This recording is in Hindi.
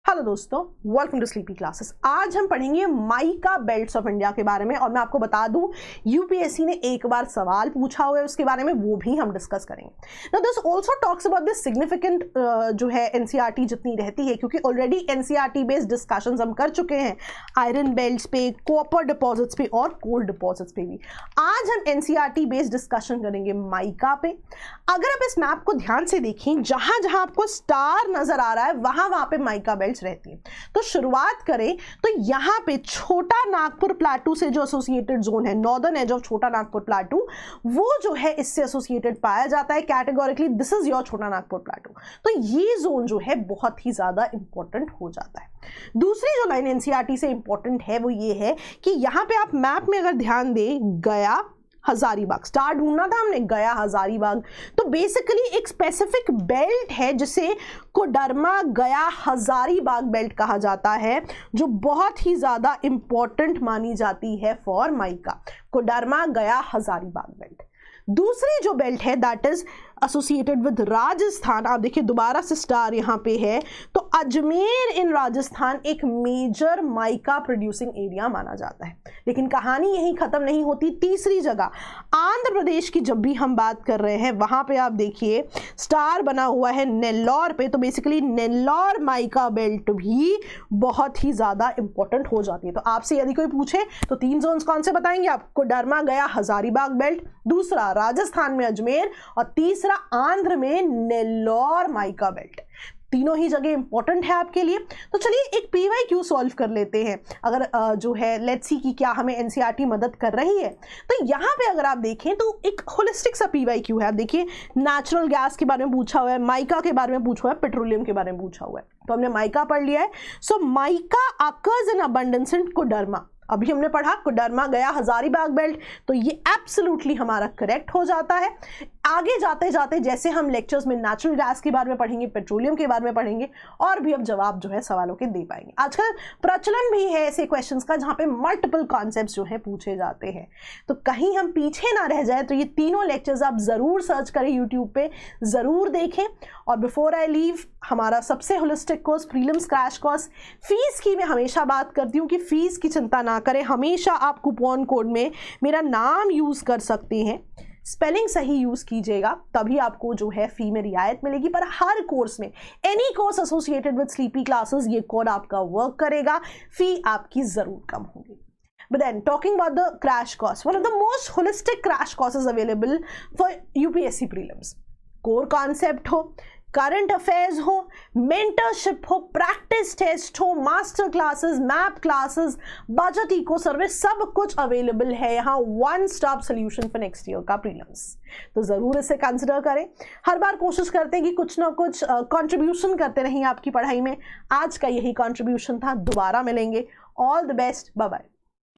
हेलो दोस्तों, वेलकम टू स्लीपी क्लासेस। आज हम पढ़ेंगे माइका बेल्ट्स ऑफ इंडिया के बारे में और मैं आपको बता दूं यूपीएससी ने एक बार सवाल पूछा हुआ है उसके बारे में, वो भी हम डिस्कस करेंगे। Now this also talks about this significant जो है एनसीईआरटी जितनी रहती है, क्योंकि ऑलरेडी एनसीईआरटी बेस्ड डिस्कशंस हम कर चुके हैं आयरन बेल्ट्स पे, कॉपर डिपॉजिट्स पे और कोल डिपॉजिट्स पे भी। आज हम एनसीईआरटी बेस्ड डिस्कशन करेंगे माइका पे। अगर आप इस मैप को ध्यान से देखें, जहां जहां आपको स्टार नजर आ रहा है वहां वहां पे माइका बेल्ट्स रहती है। तो शुरुआत करें तो यहां पे छोटा नागपुर प्लाटू से जो एसोसिएटेड जोन है, नॉर्दर्न एज ऑफ छोटा नागपुर प्लाटू, वो जो है इससे एसोसिएटेड पाया जाता है कैटेगोरिकली। दिस इज योर छोटा नागपुर प्लाटू। तो ये जोन जो है बहुत ही ज्यादा इंपॉर्टेंट हो जाता है। दूसरी जो लाइन एनसीईआरटी से इंपॉर्टेंट है वो ये है कि यहां पे आप मैप में अगर ध्यान दें, गया हजारीबाग, स्टार ढूंढना था हमने, गया हजारीबाग, तो बेसिकली एक स्पेसिफिक बेल्ट है जिसे कोडरमा गया हजारीबाग बेल्ट कहा जाता है, जो बहुत ही ज्यादा इंपॉर्टेंट मानी जाती है फॉर माइका। कोडरमा गया हजारीबाग बेल्ट। दूसरी जो बेल्ट है that is associated with Rajasthan. आप देखिए दोबारा से स्टार यहां पे है, तो अजमेर इन राजस्थान एक मेजर माइका प्रोड्यूसिंग एरिया माना जाता है। लेकिन कहानी यहीं खत्म नहीं होती। तीसरी जगह आंध्र प्रदेश की जब भी हम बात कर रहे हैं, वहां पे आप देखिए स्टार बना हुआ है नेल्लौर पे, तो बेसिकली नेल्लौर माइका बेल्ट भी बहुत ही ज्यादा इंपॉर्टेंट हो जाती है। तो आपसे यदि कोई पूछे तो तीन जोन्स कौन से बताएंगे आप? कोडरमा गया हजारीबाग बेल्ट, दूसरा राजस्थान में अजमेर और तीसरा आंध्र में नेल्लौर माइका बेल्ट। तीनों ही जगह इंपॉर्टेंट है आपके लिए। तो चलिए एक पीवाईक्यू सॉल्व कर लेते हैं। अगर जो है लेट्स सी कि क्या हमें एनसीईआरटी मदद कर रही है। तो यहाँ पे अगर आप देखें तो एक होलिस्टिक सा पीवाईक्यू है। आप देखिए नेचुरल गैस के बारे में पूछा हुआ है, माइका के बारे में पूछा हुआ है, पेट्रोलियम के बारे में पूछा हुआ है। तो हमने माइका पढ़ लिया है। So mica occurs in abundance in Koderma. अभी हमने पढ़ा कोडरमा गया हजारीबाग बेल्ट, तो ये एब्सोल्युटली हमारा करेक्ट हो जाता है। आगे जाते जाते जैसे हम लेक्चर्स में नेचुरल गैस के बारे में पढ़ेंगे, पेट्रोलियम के बारे में पढ़ेंगे, और भी अब जवाब जो है सवालों के दे पाएंगे। आजकल प्रचलन भी है ऐसे क्वेश्चंस का जहां पे मल्टीपल कॉन्सेप्ट्स जो है पूछे जाते हैं। तो कहीं हम पीछे ना रह जाए तो ये तीनों लेक्चर्स आप जरूर सर्च करें, यूट्यूब पे जरूर देखें। और बिफोर आई लीव, हमारा सबसे holistic course prelims crash course, fees की मैं हमेशा बात करती हूँ कि फीस की चिंता ना करें। हमेशा आप कूपन कोड में मेरा नाम यूज कर सकते हैं, स्पेलिंग सही यूज कीजिएगा, तभी आपको जो है फी में रियायत मिलेगी। पर हर कोर्स में, any course associated with sleepy classes, ये कोड आपका वर्क करेगा, फी आपकी जरूर कम होगी। But then talking about the crash course, one of the most holistic crash courses available for UPSC prelims. Core concept हो, करंट अफेयर्स हो, मेंटरशिप हो, प्रैक्टिस टेस्ट हो, master classes, map classes, budget eco survey, सब कुछ अवेलेबल है यहाँ। One stop solution for next year का प्रीलिम्स। तो जरूर इसे कंसिडर करें। हर बार कोशिश करते हैं कि कुछ ना कुछ कंट्रीब्यूशन करते रहें आपकी पढ़ाई में। आज का यही कंट्रीब्यूशन था। दोबारा मिलेंगे। All the best, bye bye.